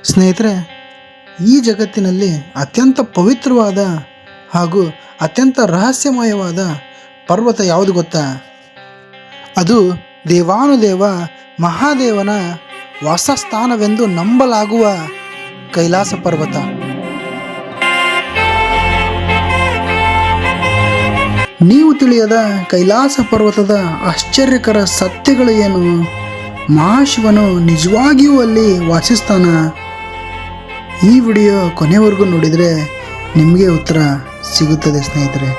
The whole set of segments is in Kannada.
ಸ್ನೇಹಿತರೆ, ಈ ಜಗತ್ತಿನಲ್ಲಿ ಅತ್ಯಂತ ಪವಿತ್ರವಾದ ಹಾಗೂ ಅತ್ಯಂತ ರಹಸ್ಯಮಯವಾದ ಪರ್ವತ ಯಾವುದು ಗೊತ್ತಾ? ಅದು ದೇವಾನುದೇವ ಮಹಾದೇವನ ವಾಸಸ್ಥಾನವೆಂದು ನಂಬಲಾಗುವ ಕೈಲಾಸ ಪರ್ವತ. ನೀವು ತಿಳಿಯದ ಕೈಲಾಸ ಪರ್ವತದ ಆಶ್ಚರ್ಯಕರ ಸತ್ಯಗಳು ಏನು? ಮಹಾಶಿವನು ನಿಜವಾಗಿಯೂ ಅಲ್ಲಿ ವಾಸಿಸ್ತಾನ? ಈ ವಿಡಿಯೋ ಕೊನೆವರೆಗೂ ನೋಡಿದರೆ ನಿಮಗೆ ಉತ್ತರ ಸಿಗುತ್ತದೆ ಸ್ನೇಹಿತರೆ.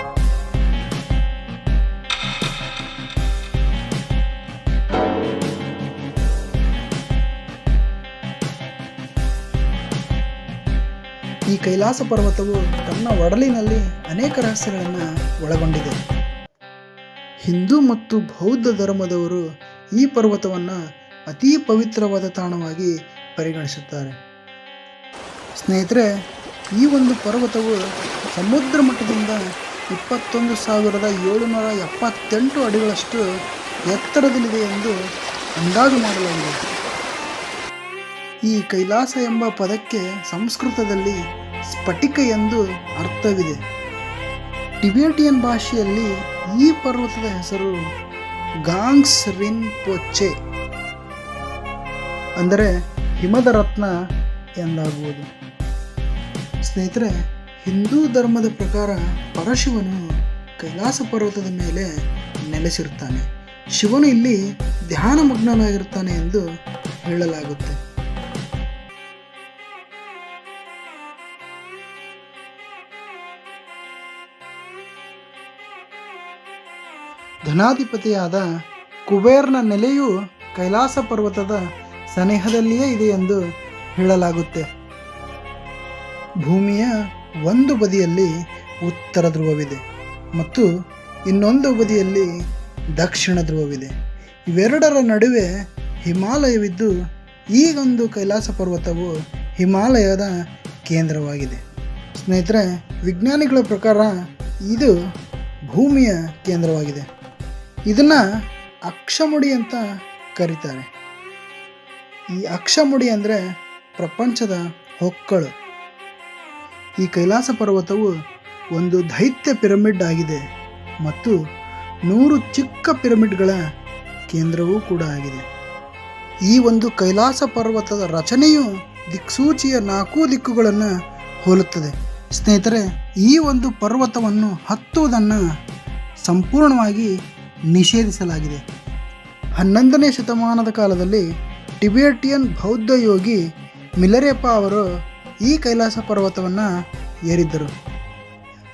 ಈ ಕೈಲಾಸ ಪರ್ವತವು ತನ್ನ ಒಡಲಿನಲ್ಲಿ ಅನೇಕ ರಹಸ್ಯಗಳನ್ನು ಒಳಗೊಂಡಿದೆ. ಹಿಂದೂ ಮತ್ತು ಬೌದ್ಧ ಧರ್ಮದವರು ಈ ಪರ್ವತವನ್ನು ಅತೀ ಪವಿತ್ರವಾದ ತಾಣವಾಗಿ ಪರಿಗಣಿಸುತ್ತಾರೆ. ಸ್ನೇಹಿತರೆ, ಈ ಒಂದು ಪರ್ವತವು ಸಮುದ್ರ ಮಟ್ಟದಿಂದ 21,778 ಅಡಿಗಳಷ್ಟು ಎತ್ತರದಲ್ಲಿದೆ ಎಂದು ಅಂದಾಜು ಮಾಡಲಾಗಿದೆ. ಈ ಕೈಲಾಸ ಎಂಬ ಪದಕ್ಕೆ ಸಂಸ್ಕೃತದಲ್ಲಿ ಸ್ಫಟಿಕ ಎಂದು ಅರ್ಥವಿದೆ. ಟಿಬೆಟಿಯನ್ ಭಾಷೆಯಲ್ಲಿ ಈ ಪರ್ವತದ ಹೆಸರು ಗಾಂಗ್ಸ್ ರಿನ್ಪೋಚೆ ಅಂದರೆ ಹಿಮದ ರತ್ನ ಎಂದಾಗುವುದು. ಸ್ನೇಹಿತರೆ, ಹಿಂದೂ ಧರ್ಮದ ಪ್ರಕಾರ ಪರಶಿವನು ಕೈಲಾಸ ಪರ್ವತದ ಮೇಲೆ ನೆಲೆಸಿರುತ್ತಾನೆ. ಶಿವನು ಇಲ್ಲಿ ಧ್ಯಾನ ಮಗ್ನನಾಗಿರುತ್ತಾನೆ ಎಂದು ಹೇಳಲಾಗುತ್ತೆ. ಧನಾಧಿಪತಿಯಾದ ಕುಬೇರನ ನೆಲೆಯು ಕೈಲಾಸ ಪರ್ವತದ ಸನಿಹದಲ್ಲಿಯೇ ಇದೆ ಎಂದು ಹೇಳಲಾಗುತ್ತೆ. ಭೂಮಿಯ ಒಂದು ಬದಿಯಲ್ಲಿ ಉತ್ತರ ಧ್ರುವವಿದೆ ಮತ್ತು ಇನ್ನೊಂದು ಬದಿಯಲ್ಲಿ ದಕ್ಷಿಣ ಧ್ರುವವಿದೆ. ಇವೆರಡರ ನಡುವೆ ಹಿಮಾಲಯವಿದ್ದು ಈಗೊಂದು ಕೈಲಾಸ ಪರ್ವತವು ಹಿಮಾಲಯದ ಕೇಂದ್ರವಾಗಿದೆ. ಸ್ನೇಹಿತರೆ, ವಿಜ್ಞಾನಿಗಳ ಪ್ರಕಾರ ಇದು ಭೂಮಿಯ ಕೇಂದ್ರವಾಗಿದೆ. ಇದನ್ನು ಅಕ್ಷಮುಡಿ ಅಂತ ಕರೀತಾರೆ. ಈ ಅಕ್ಷಮುಡಿ ಅಂದರೆ ಪ್ರಪಂಚದ ಹೊಕ್ಕಳು. ಈ ಕೈಲಾಸ ಪರ್ವತವು ಒಂದು ದೈತ್ಯ ಪಿರಮಿಡ್ ಆಗಿದೆ ಮತ್ತು 100 ಚಿಕ್ಕ ಪಿರಮಿಡ್ಗಳ ಕೇಂದ್ರವೂ ಕೂಡ ಆಗಿದೆ. ಈ ಒಂದು ಕೈಲಾಸ ಪರ್ವತದ ರಚನೆಯು ದಿಕ್ಸೂಚಿಯ 4 ದಿಕ್ಕುಗಳನ್ನು ಹೋಲುತ್ತದೆ. ಸ್ನೇಹಿತರೆ, ಈ ಒಂದು ಪರ್ವತವನ್ನು ಹತ್ತುವುದನ್ನು ಸಂಪೂರ್ಣವಾಗಿ ನಿಷೇಧಿಸಲಾಗಿದೆ. 11ನೇ ಶತಮಾನದ ಕಾಲದಲ್ಲಿ ಟಿಬೆಟಿಯನ್ ಬೌದ್ಧ ಯೋಗಿ ಮಿಲರೆಪ ಅವರು ಈ ಕೈಲಾಸ ಪರ್ವತವನ್ನು ಏರಿದ್ದರು.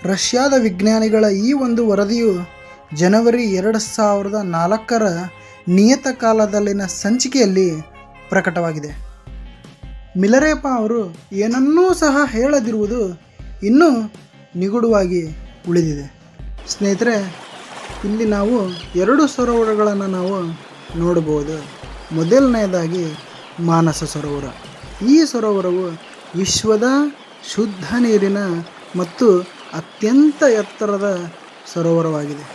ರಷ್ಯಾದ ವಿಜ್ಞಾನಿಗಳ ಈ ಒಂದು ವರದಿಯು ಜನವರಿ 2004ರ ನಿಯತಕಾಲದಲ್ಲಿನ ಸಂಚಿಕೆಯಲ್ಲಿ ಪ್ರಕಟವಾಗಿದೆ. ಮಿಲರೆಪ ಅವರು ಏನನ್ನೂ ಸಹ ಹೇಳದಿರುವುದು ಇನ್ನೂ ನಿಗೂಢವಾಗಿ ಉಳಿದಿದೆ. ಸ್ನೇಹಿತರೆ, ಇಲ್ಲಿ ನಾವು 2 ಸರೋವರಗಳನ್ನು ನಾವು ನೋಡಬಹುದು. ಮೊದಲನೆಯದಾಗಿ ಮಾನಸ ಸರೋವರ. ಈ ಸರೋವರವು ವಿಶ್ವದ ಶುದ್ಧ ನೀರಿನ ಮತ್ತು ಅತ್ಯಂತ ಎತ್ತರದ ಸರೋವರವಾಗಿದೆ.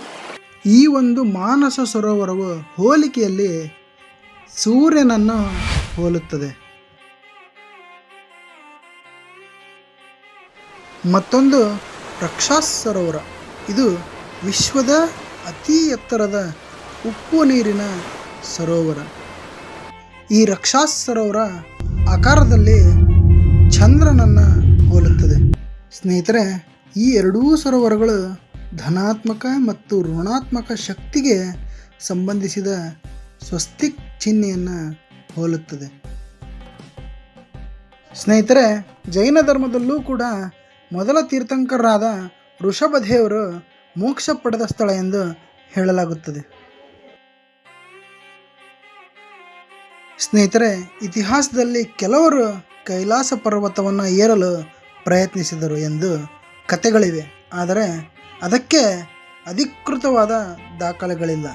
ಈ ಒಂದು ಮಾನಸ ಸರೋವರವು ಹೋಲಿಕೆಯಲ್ಲಿ ಸೂರ್ಯನನ್ನು ಹೋಲುತ್ತದೆ. ಮತ್ತೊಂದು ರಕ್ಷಾಸ್ ಸರೋವರ. ಇದು ವಿಶ್ವದ ಅತಿ ಎತ್ತರದ ಉಪ್ಪು ನೀರಿನ ಸರೋವರ. ಈ ರಕ್ಷಾಸ್ ಸರೋವರ ಆಕಾರದಲ್ಲಿ ಚಂದ್ರನನ್ನು ಹೋಲುತ್ತದೆ. ಸ್ನೇಹಿತರೆ, ಈ 2 ಸರೋವರಗಳು ಧನಾತ್ಮಕ ಮತ್ತು ಋಣಾತ್ಮಕ ಶಕ್ತಿಗೆ ಸಂಬಂಧಿಸಿದ ಸ್ವಸ್ತಿಕ್ ಚಿಹ್ನೆಯನ್ನು ಹೋಲುತ್ತದೆ. ಸ್ನೇಹಿತರೆ, ಜೈನ ಧರ್ಮದಲ್ಲೂ ಕೂಡ ಮೊದಲ ತೀರ್ಥಂಕರರಾದ ಋಷಭದೇವರು ಮೋಕ್ಷ ಪಡೆದ ಸ್ಥಳ ಎಂದು ಹೇಳಲಾಗುತ್ತದೆ. ಸ್ನೇಹಿತರೆ, ಇತಿಹಾಸದಲ್ಲಿ ಕೆಲವರು ಕೈಲಾಸ ಪರ್ವತವನ್ನು ಏರಲು ಪ್ರಯತ್ನಿಸಿದರು ಎಂದು ಕಥೆಗಳಿವೆ. ಆದರೆ ಅದಕ್ಕೆ ಅಧಿಕೃತವಾದ ದಾಖಲೆಗಳಿಲ್ಲ.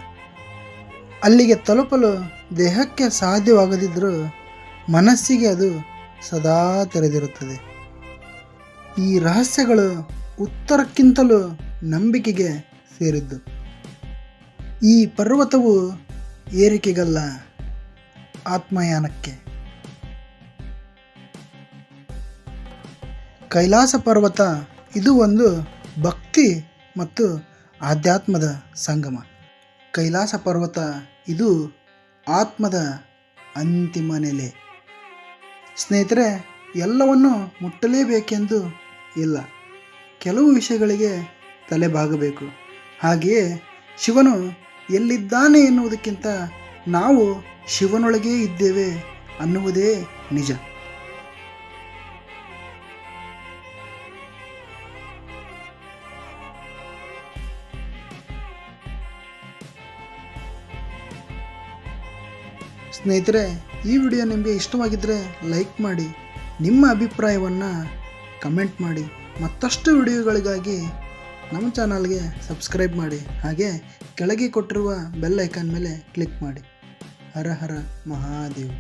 ಅಲ್ಲಿಗೆ ತಲುಪಲು ದೇಹಕ್ಕೆ ಸಾಧ್ಯವಾಗದಿದ್ದರೂ ಮನಸ್ಸಿಗೆ ಅದು ಸದಾ ತೆರೆದಿರುತ್ತದೆ. ಈ ರಹಸ್ಯಗಳು ಉತ್ತರಕ್ಕಿಂತಲೂ ನಂಬಿಕೆಗೆ ಸೇರಿದ್ದು. ಈ ಪರ್ವತವು ಏರಿಕೆಗಲ್ಲ, ಆತ್ಮಯಾನಕ್ಕೆ. ಕೈಲಾಸ ಪರ್ವತ ಇದು ಒಂದು ಭಕ್ತಿ ಮತ್ತು ಆಧ್ಯಾತ್ಮದ ಸಂಗಮ. ಕೈಲಾಸ ಪರ್ವತ ಇದು ಆತ್ಮದ ಅಂತಿಮ ನೆಲೆ. ಸ್ನೇಹಿತರೆ, ಎಲ್ಲವನ್ನು ಮುಟ್ಟಲೇಬೇಕೆಂದು ಇಲ್ಲ, ಕೆಲವು ವಿಷಯಗಳಿಗೆ ತಲೆಬಾಗಬೇಕು. ಹಾಗೆಯೇ ಶಿವನು ಎಲ್ಲಿದ್ದಾನೆ ಎನ್ನುವುದಕ್ಕಿಂತ ನಾವು ಶಿವನೊಳಗೇ ಇದ್ದೇವೆ ಅನ್ನುವುದೇ ನಿಜ. ಸ್ನೇಹಿತರೆ, ಈ ವಿಡಿಯೋ ನಿಮಗೆ ಇಷ್ಟವಾಗಿದ್ದರೆ ಲೈಕ್ ಮಾಡಿ, ನಿಮ್ಮ ಅಭಿಪ್ರಾಯವನ್ನು ಕಮೆಂಟ್ ಮಾಡಿ. ಮತ್ತಷ್ಟು ವಿಡಿಯೋಗಳಿಗಾಗಿ ನಮ್ಮ ಚಾನಲ್ಗೆ ಸಬ್ಸ್ಕ್ರೈಬ್ ಮಾಡಿ. ಹಾಗೆ ಕೆಳಗೆ ಕೊಟ್ಟಿರುವ ಬೆಲ್ ಐಕಾನ್ ಮೇಲೆ ಕ್ಲಿಕ್ ಮಾಡಿ. ಹರ ಹರ ಮಹಾದೇವ್.